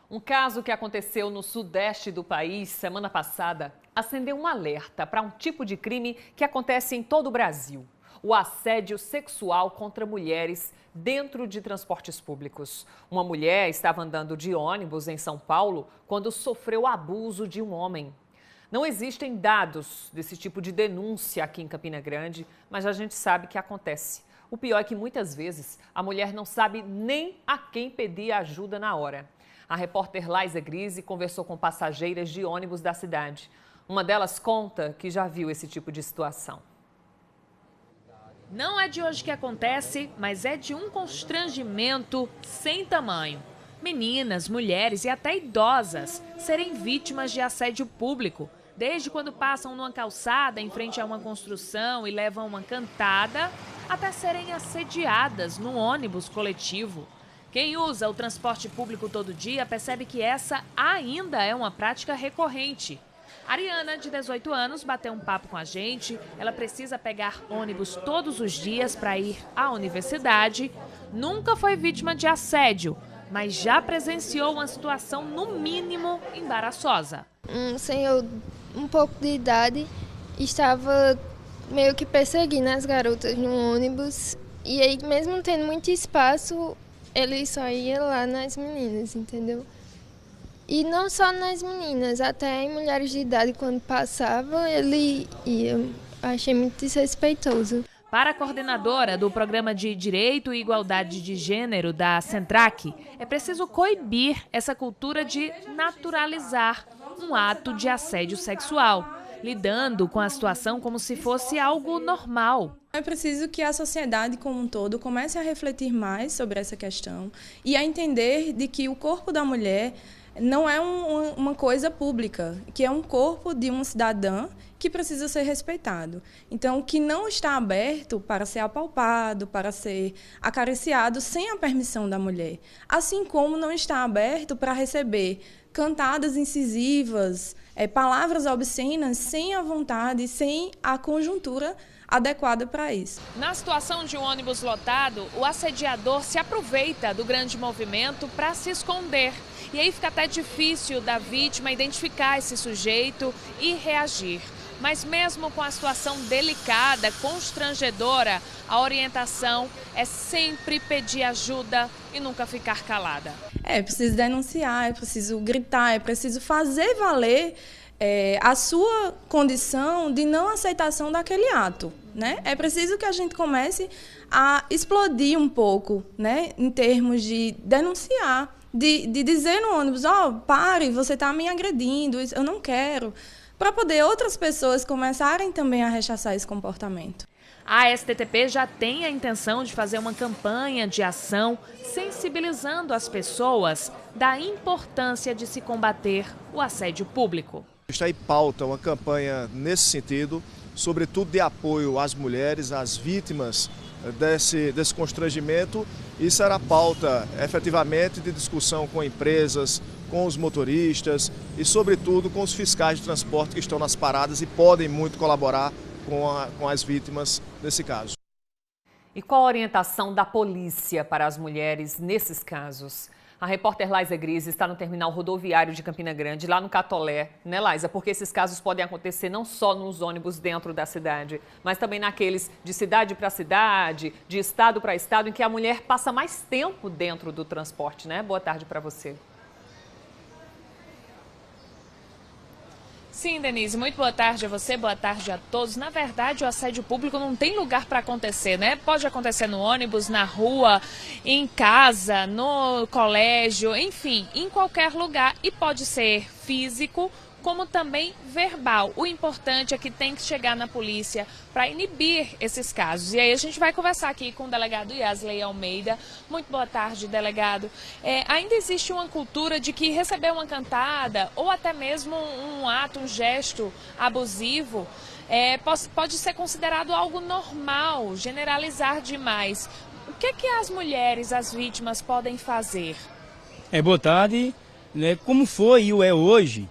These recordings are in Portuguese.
Um caso que aconteceu no sudeste do país semana passada acendeu um alerta para um tipo de crime que acontece em todo o Brasil: o assédio sexual contra mulheres dentro de transportes públicos. Uma mulher estava andando de ônibus em São Paulo quando sofreu abuso de um homem. Não existem dados desse tipo de denúncia aqui em Campina Grande, mas a gente sabe que acontece. O pior é que muitas vezes a mulher não sabe nem a quem pedir ajuda na hora. A repórter Laisa Grise conversou com passageiras de ônibus da cidade. Uma delas conta que já viu esse tipo de situação. Não é de hoje que acontece, mas é de um constrangimento sem tamanho. Meninas, mulheres e até idosas serem vítimas de assédio público, desde quando passam numa calçada em frente a uma construção e levam uma cantada, até serem assediadas num ônibus coletivo. Quem usa o transporte público todo dia percebe que essa ainda é uma prática recorrente. Ariana, de 18 anos, bateu um papo com a gente. Ela precisa pegar ônibus todos os dias para ir à universidade. Nunca foi vítima de assédio, mas já presenciou uma situação, no mínimo, embaraçosa. Um senhor, um pouco de idade, estava meio que perseguindo as garotas no ônibus. E aí, mesmo tendo muito espaço, ele só ia lá nas meninas, entendeu? E não só nas meninas, até em mulheres de idade, quando passava, ele ia. Achei muito desrespeitoso. Para a coordenadora do Programa de Direito e Igualdade de Gênero da Sentrac, é preciso coibir essa cultura de naturalizar um ato de assédio sexual, lidando com a situação como se fosse algo normal. É preciso que a sociedade como um todo comece a refletir mais sobre essa questão e a entender de que o corpo da mulher não é uma coisa pública, que é um corpo de uma cidadã que precisa ser respeitado. Então, que não está aberto para ser apalpado, para ser acariciado sem a permissão da mulher. Assim como não está aberto para receber cantadas incisivas, palavras obscenas, sem a vontade, sem a conjuntura adequada para isso. Na situação de um ônibus lotado, o assediador se aproveita do grande movimento para se esconder. E aí fica até difícil da vítima identificar esse sujeito e reagir. Mas mesmo com a situação delicada, constrangedora, a orientação é sempre pedir ajuda e nunca ficar calada. É preciso denunciar, é preciso gritar, é preciso fazer valer a sua condição de não aceitação daquele ato, né? É preciso que a gente comece a explodir um pouco, né? Em termos de denunciar, de dizer no ônibus, pare, você está me agredindo, eu não quero, para poder outras pessoas começarem também a rechaçar esse comportamento. A STTP já tem a intenção de fazer uma campanha de ação sensibilizando as pessoas da importância de se combater o assédio público. Está em pauta uma campanha nesse sentido, sobretudo de apoio às mulheres, às vítimas desse constrangimento. E será pauta efetivamente de discussão com empresas, com os motoristas e, sobretudo, com os fiscais de transporte que estão nas paradas e podem muito colaborar com as vítimas desse caso. E qual a orientação da polícia para as mulheres nesses casos? A repórter Laisa Grise está no terminal rodoviário de Campina Grande, lá no Catolé, né, Laisa? Porque esses casos podem acontecer não só nos ônibus dentro da cidade, mas também naqueles de cidade para cidade, de estado para estado, em que a mulher passa mais tempo dentro do transporte, né? Boa tarde para você. Sim, Denise, muito boa tarde a você, boa tarde a todos. Na verdade, o assédio público não tem lugar para acontecer, né? Pode acontecer no ônibus, na rua, em casa, no colégio, enfim, em qualquer lugar. E pode ser físico, como também verbal. O importante é que tem que chegar na polícia para inibir esses casos. E aí a gente vai conversar aqui com o delegado Yasley Almeida. Muito boa tarde, delegado. Ainda existe uma cultura de que receber uma cantada ou até mesmo um ato, um gesto abusivo pode ser considerado algo normal, generalizar demais. O que as mulheres, as vítimas, podem fazer? Boa tarde. Como foi e o é hoje,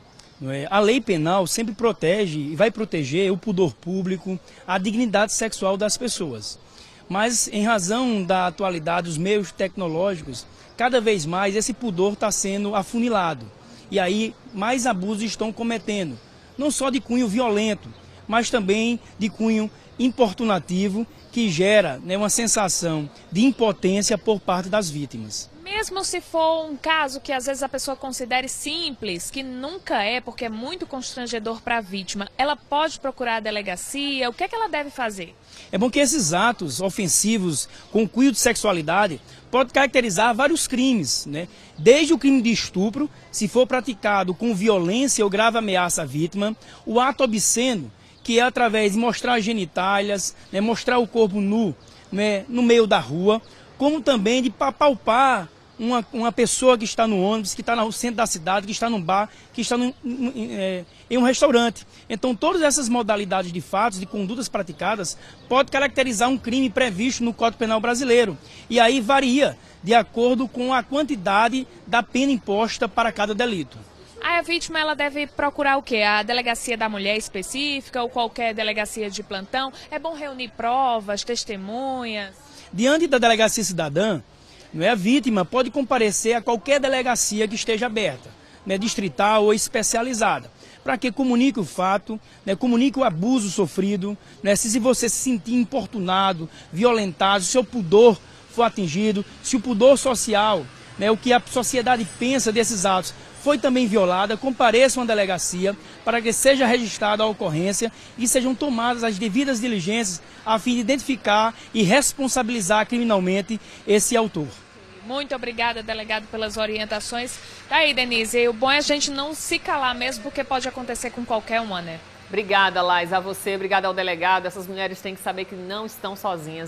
a lei penal sempre protege e vai proteger o pudor público, a dignidade sexual das pessoas. Mas em razão da atualidade dos meios tecnológicos, cada vez mais esse pudor está sendo afunilado. E aí mais abusos estão cometendo, não só de cunho violento, mas também de cunho importunativo, que gera, né, uma sensação de impotência por parte das vítimas. Mesmo se for um caso que às vezes a pessoa considere simples, que nunca é, porque é muito constrangedor para a vítima, ela pode procurar a delegacia? O que é que ela deve fazer? É bom que esses atos ofensivos com cunho de sexualidade podem caracterizar vários crimes, né? Desde o crime de estupro, se for praticado com violência ou grave ameaça à vítima, o ato obsceno, que é através de mostrar genitálias, né, mostrar o corpo nu, né, no meio da rua, como também de apalpar uma pessoa que está no ônibus, que está no centro da cidade, que está num bar, que está em um restaurante. Então, todas essas modalidades de fatos, de condutas praticadas, podem caracterizar um crime previsto no Código Penal brasileiro. E aí varia de acordo com a quantidade da pena imposta para cada delito. Aí a vítima ela deve procurar o quê? A delegacia da mulher específica ou qualquer delegacia de plantão? É bom reunir provas, testemunhas? Diante da delegacia cidadã, a vítima pode comparecer a qualquer delegacia que esteja aberta, né, distrital ou especializada, para que comunique o fato, né, comunique o abuso sofrido, né, se você se sentir importunado, violentado, se o seu pudor for atingido, se o pudor social, né, o que a sociedade pensa desses atos, foi também violada, compareça a uma delegacia para que seja registrada a ocorrência e sejam tomadas as devidas diligências a fim de identificar e responsabilizar criminalmente esse autor. Muito obrigada, delegado, pelas orientações. Tá aí, Denise, o bom é a gente não se calar mesmo, porque pode acontecer com qualquer uma, né? Obrigada, Laís, a você, obrigada ao delegado. Essas mulheres têm que saber que não estão sozinhas.